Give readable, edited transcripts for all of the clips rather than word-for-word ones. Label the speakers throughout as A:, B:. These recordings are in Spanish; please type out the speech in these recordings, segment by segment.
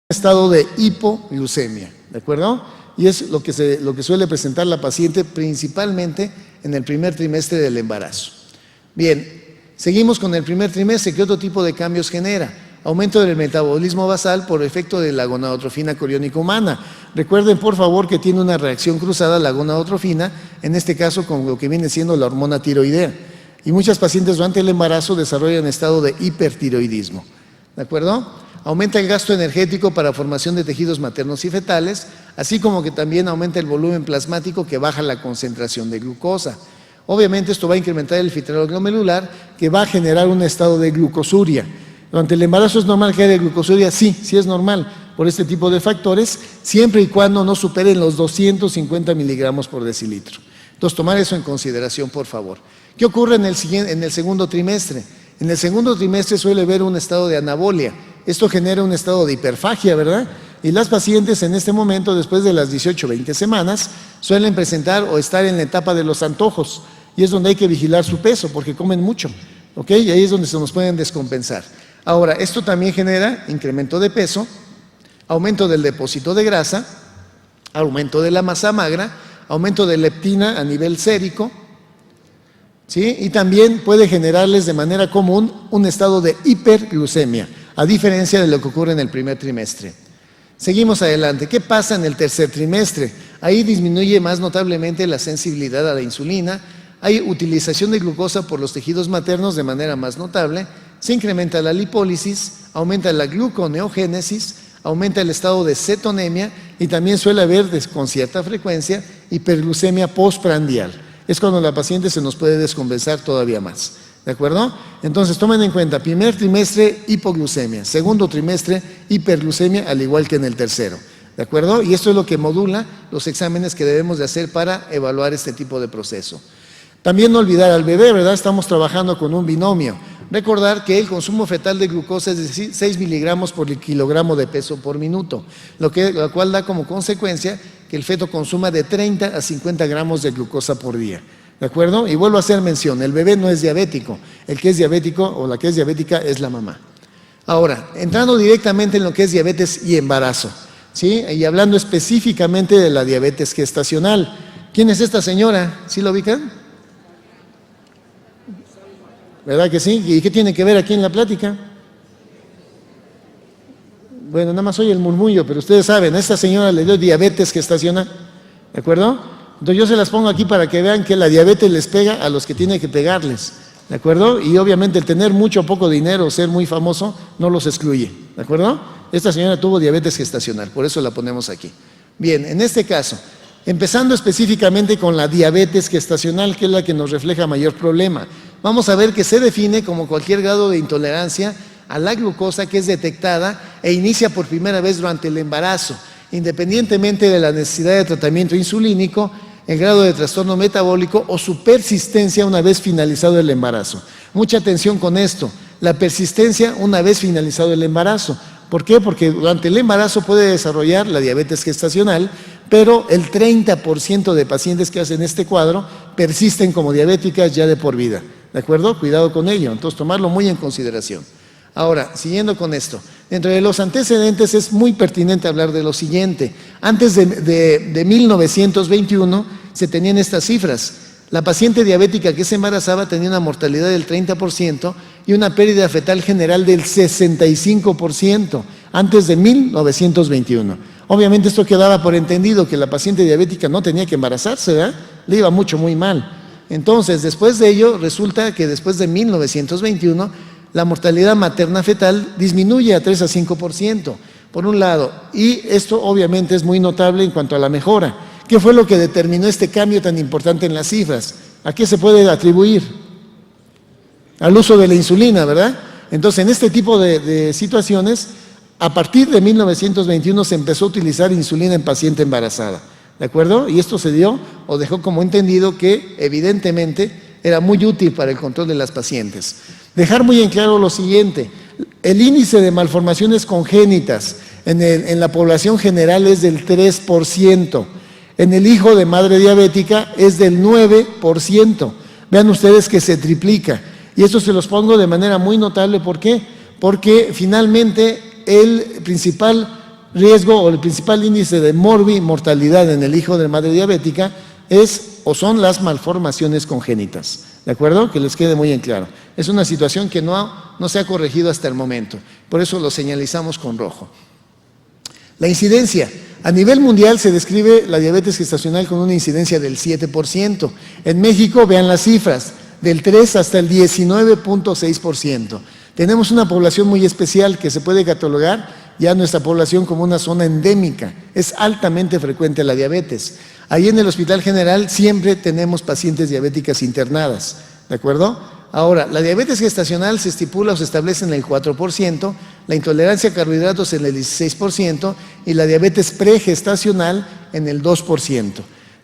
A: estado de hipoglucemia, ¿de acuerdo? Y es lo que suele presentar la paciente principalmente en el primer trimestre del embarazo. Bien, seguimos con el primer trimestre. ¿Qué otro tipo de cambios genera? Aumento del metabolismo basal por efecto de la gonadotrofina coriónica humana. Recuerden, por favor, que tiene una reacción cruzada la gonadotrofina, en este caso con lo que viene siendo la hormona tiroidea. Y muchas pacientes durante el embarazo desarrollan estado de hipertiroidismo, ¿de acuerdo? Aumenta el gasto energético para formación de tejidos maternos y fetales, así como que también aumenta el volumen plasmático que baja la concentración de glucosa. Obviamente esto va a incrementar el filtrado glomerular, que va a generar un estado de glucosuria. Durante el embarazo es normal que haya glucosuria, sí es normal por este tipo de factores, siempre y cuando no superen los 250 miligramos por decilitro. Entonces, tomar eso en consideración, por favor. ¿Qué ocurre en el segundo trimestre? En el segundo trimestre suele haber un estado de anabolia. Esto genera un estado de hiperfagia, ¿verdad? Y las pacientes en este momento, después de las 18-20 semanas, suelen presentar o estar en la etapa de los antojos. Y es donde hay que vigilar su peso, porque comen mucho, ¿ok? Y ahí es donde se nos pueden descompensar. Ahora, esto también genera incremento de peso, aumento del depósito de grasa, aumento de la masa magra, aumento de leptina a nivel sérico, ¿sí? Y también puede generarles de manera común un estado de hiperglucemia, a diferencia de lo que ocurre en el primer trimestre. Seguimos adelante. ¿Qué pasa en el tercer trimestre? Ahí disminuye más notablemente la sensibilidad a la insulina, hay utilización de glucosa por los tejidos maternos de manera más notable, se incrementa la lipólisis, aumenta la gluconeogénesis, aumenta el estado de cetonemia y también suele haber con cierta frecuencia hiperglucemia postprandial. Es cuando la paciente se nos puede descompensar todavía más, ¿de acuerdo? Entonces tomen en cuenta, primer trimestre hipoglucemia, segundo trimestre hiperglucemia, al igual que en el tercero, ¿de acuerdo? Y esto es lo que modula los exámenes que debemos de hacer para evaluar este tipo de proceso. También no olvidar al bebé, ¿verdad? Estamos trabajando con un binomio. Recordar que el consumo fetal de glucosa es de 6 miligramos por kilogramo de peso por minuto, lo cual da como consecuencia que el feto consuma de 30 a 50 gramos de glucosa por día, ¿de acuerdo? Y vuelvo a hacer mención, el bebé no es diabético, el que es diabético o la que es diabética es la mamá. Ahora, entrando directamente en lo que es diabetes y embarazo, ¿sí? Y hablando específicamente de la diabetes gestacional. ¿Quién es esta señora? ¿Sí la ubican? ¿Verdad que sí? ¿Y qué tiene que ver aquí en la plática? Bueno, nada más oye el murmullo, pero ustedes saben, a esta señora le dio diabetes gestacional, ¿de acuerdo? Entonces yo se las pongo aquí para que vean que la diabetes les pega a los que tiene que pegarles, ¿de acuerdo? Y obviamente el tener mucho o poco dinero, ser muy famoso, no los excluye, ¿de acuerdo? Esta señora tuvo diabetes gestacional, por eso la ponemos aquí. Bien, en este caso, empezando específicamente con la diabetes gestacional, que es la que nos refleja mayor problema, vamos a ver que se define como cualquier grado de intolerancia a la glucosa que es detectada e inicia por primera vez durante el embarazo, independientemente de la necesidad de tratamiento insulínico, el grado de trastorno metabólico o su persistencia una vez finalizado el embarazo. Mucha atención con esto, la persistencia una vez finalizado el embarazo. ¿Por qué? Porque durante el embarazo puede desarrollar la diabetes gestacional, pero el 30% de pacientes que hacen este cuadro persisten como diabéticas ya de por vida, ¿de acuerdo? Cuidado con ello, entonces tomarlo muy en consideración. Ahora, siguiendo con esto, dentro de los antecedentes es muy pertinente hablar de lo siguiente. Antes de 1921 se tenían estas cifras. La paciente diabética que se embarazaba tenía una mortalidad del 30% y una pérdida fetal general del 65% antes de 1921. Obviamente esto quedaba por entendido que la paciente diabética no tenía que embarazarse, ¿verdad? Le iba muy mal. Entonces, después de ello, resulta que después de 1921, la mortalidad materna fetal disminuye a 3 a 5%, por un lado, y esto obviamente es muy notable en cuanto a la mejora. ¿Qué fue lo que determinó este cambio tan importante en las cifras? ¿A qué se puede atribuir? Al uso de la insulina, ¿verdad? Entonces, en este tipo de situaciones, a partir de 1921 se empezó a utilizar insulina en paciente embarazada, ¿de acuerdo? Y esto se dio o dejó como entendido que evidentemente era muy útil para el control de las pacientes. Dejar muy en claro lo siguiente, el índice de malformaciones congénitas en la población general es del 3%, en el hijo de madre diabética es del 9%. Vean ustedes que se triplica. Y esto se los pongo de manera muy notable, ¿por qué? Porque finalmente el principal riesgo o el principal índice de mortalidad en el hijo de madre diabética es o son las malformaciones congénitas. ¿De acuerdo? Que les quede muy en claro. Es una situación que no se ha corregido hasta el momento. Por eso lo señalizamos con rojo. La incidencia. A nivel mundial se describe la diabetes gestacional con una incidencia del 7%. En México, vean las cifras, del 3 hasta el 19.6%. Tenemos una población muy especial que se puede catalogar ya nuestra población como una zona endémica. Es altamente frecuente la diabetes. Ahí en el Hospital General siempre tenemos pacientes diabéticas internadas, ¿de acuerdo? Ahora, la diabetes gestacional se estipula o se establece en el 4%, la intolerancia a carbohidratos en el 16% y la diabetes pregestacional en el 2%.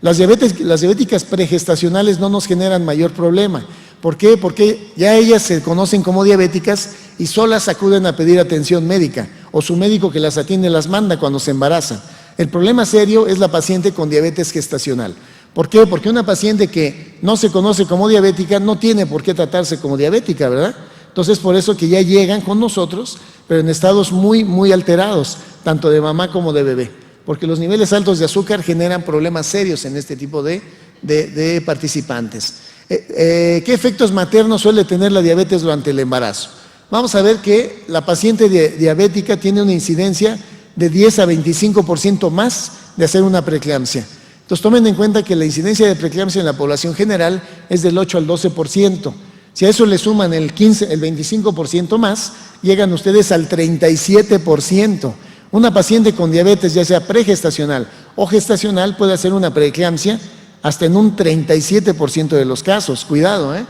A: Las diabéticas pregestacionales no nos generan mayor problema. ¿Por qué? Porque ya ellas se conocen como diabéticas y solas acuden a pedir atención médica o su médico que las atiende las manda cuando se embarazan. El problema serio es la paciente con diabetes gestacional. ¿Por qué? Porque una paciente que no se conoce como diabética no tiene por qué tratarse como diabética, ¿verdad? Entonces, por eso que ya llegan con nosotros, pero en estados muy, muy alterados, tanto de mamá como de bebé, porque los niveles altos de azúcar generan problemas serios en este tipo de participantes. ¿Qué efectos maternos suele tener la diabetes durante el embarazo? Vamos a ver que la paciente diabética tiene una incidencia de 10 a 25% más de hacer una preeclampsia. Entonces tomen en cuenta que la incidencia de preeclampsia en la población general es del 8 al 12%. Si a eso le suman el 25% más, llegan ustedes al 37%. Una paciente con diabetes, ya sea pregestacional o gestacional, puede hacer una preeclampsia hasta en un 37% de los casos. Cuidado, ¿eh?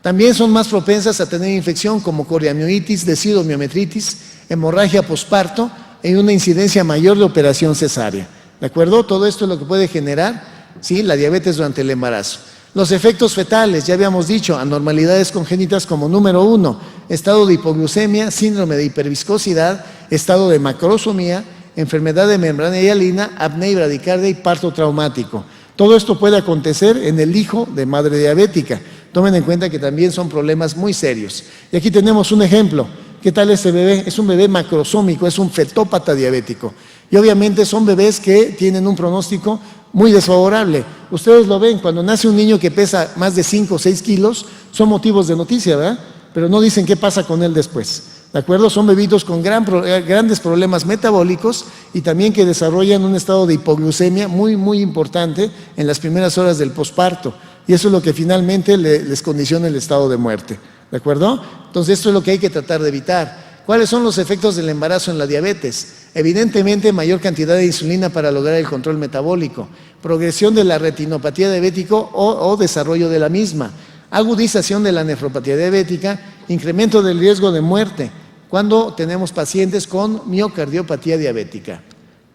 A: También son más propensas a tener infección como coriamioitis, decidomiometritis, hemorragia posparto y una incidencia mayor de operación cesárea. ¿De acuerdo? Todo esto es lo que puede generar, ¿sí?, la diabetes durante el embarazo. Los efectos fetales, ya habíamos dicho, anormalidades congénitas como número 1, estado de hipoglucemia, síndrome de hiperviscosidad, estado de macrosomía, enfermedad de membrana hialina, apnea y bradicardia y parto traumático. Todo esto puede acontecer en el hijo de madre diabética. Tomen en cuenta que también son problemas muy serios. Y aquí tenemos un ejemplo. ¿Qué tal este bebé? Es un bebé macrosómico, es un fetópata diabético. Y obviamente son bebés que tienen un pronóstico muy desfavorable. Ustedes lo ven, cuando nace un niño que pesa más de 5 o 6 kilos, son motivos de noticia, ¿verdad? Pero no dicen qué pasa con él después. ¿De acuerdo? Son bebitos con grandes problemas metabólicos y también que desarrollan un estado de hipoglucemia muy, muy importante en las primeras horas del posparto. Y eso es lo que finalmente les condiciona el estado de muerte. ¿De acuerdo? Entonces, esto es lo que hay que tratar de evitar. ¿Cuáles son los efectos del embarazo en la diabetes? Evidentemente, mayor cantidad de insulina para lograr el control metabólico, progresión de la retinopatía diabética o desarrollo de la misma, agudización de la nefropatía diabética, incremento del riesgo de muerte cuando tenemos pacientes con miocardiopatía diabética.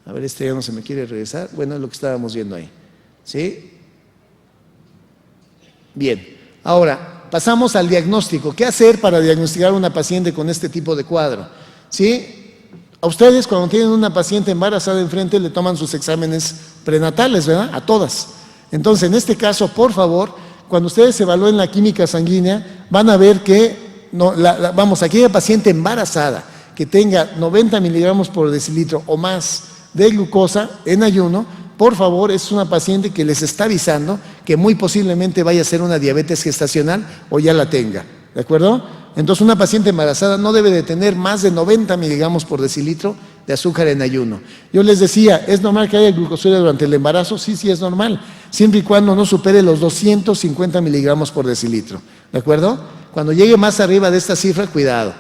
A: A ver, ya no se me quiere regresar. Bueno, es lo que estábamos viendo ahí. ¿Sí? Bien. Ahora, pasamos al diagnóstico. ¿Qué hacer para diagnosticar a una paciente con este tipo de cuadro? ¿Sí? A ustedes, cuando tienen una paciente embarazada enfrente, le toman sus exámenes prenatales, ¿verdad? A todas. Entonces, en este caso, por favor, cuando ustedes evalúen la química sanguínea, van a ver que, aquella paciente embarazada que tenga 90 miligramos por decilitro o más de glucosa en ayuno, por favor, es una paciente que les está avisando que muy posiblemente vaya a ser una diabetes gestacional o ya la tenga. ¿De acuerdo? Entonces, una paciente embarazada no debe de tener más de 90 miligramos por decilitro de azúcar en ayuno. Yo les decía, ¿es normal que haya glucosuria durante el embarazo? Sí, sí es normal, siempre y cuando no supere los 250 miligramos por decilitro. ¿De acuerdo? Cuando llegue más arriba de esta cifra, cuidado.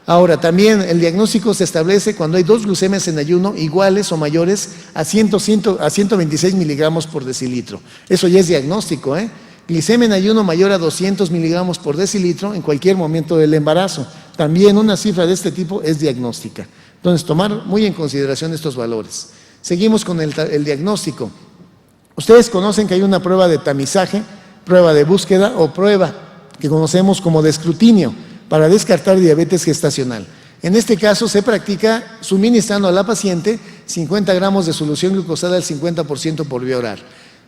A: Ahora, también el diagnóstico se establece cuando hay 2 glucemias en ayuno iguales o mayores a 126 miligramos por decilitro. Eso ya es diagnóstico, ¿eh? Glicemia en ayuno mayor a 200 miligramos por decilitro en cualquier momento del embarazo. También una cifra de este tipo es diagnóstica. Entonces, tomar muy en consideración estos valores. Seguimos con el diagnóstico. Ustedes conocen que hay una prueba de tamizaje, prueba de búsqueda o prueba que conocemos como de escrutinio para descartar diabetes gestacional. En este caso se practica suministrando a la paciente 50 gramos de solución glucosada al 50% por vía oral.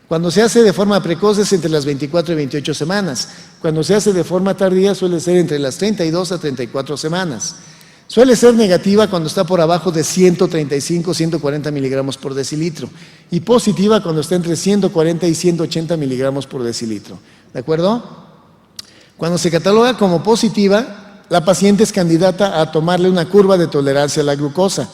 A: Cuando se hace de forma precoz es entre las 24 y 28 semanas. Cuando se hace de forma tardía suele ser entre las 32 a 34 semanas. Suele ser negativa cuando está por abajo de 135, 140 miligramos por decilitro y positiva cuando está entre 140 y 180 miligramos por decilitro. ¿De acuerdo? Cuando se cataloga como positiva, la paciente es candidata a tomarle una curva de tolerancia a la glucosa.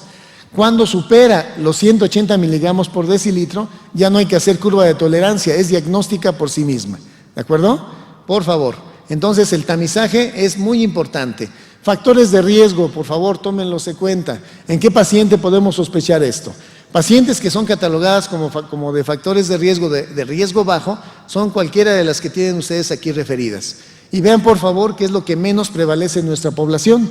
A: Cuando supera los 180 miligramos por decilitro, ya no hay que hacer curva de tolerancia, es diagnóstica por sí misma. ¿De acuerdo? Por favor. Entonces, el tamizaje es muy importante. Factores de riesgo, por favor, tómenlos en cuenta. ¿En qué paciente podemos sospechar esto? Pacientes que son catalogadas como de factores de riesgo bajo, son cualquiera de las que tienen ustedes aquí referidas. Y vean, por favor, qué es lo que menos prevalece en nuestra población.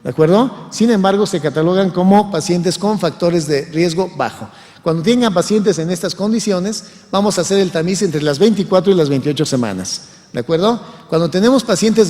A: ¿De acuerdo? Sin embargo, se catalogan como pacientes con factores de riesgo bajo. Cuando tengan pacientes en estas condiciones, vamos a hacer el tamiz entre las 24 y las 28 semanas. ¿De acuerdo? Cuando tenemos pacientes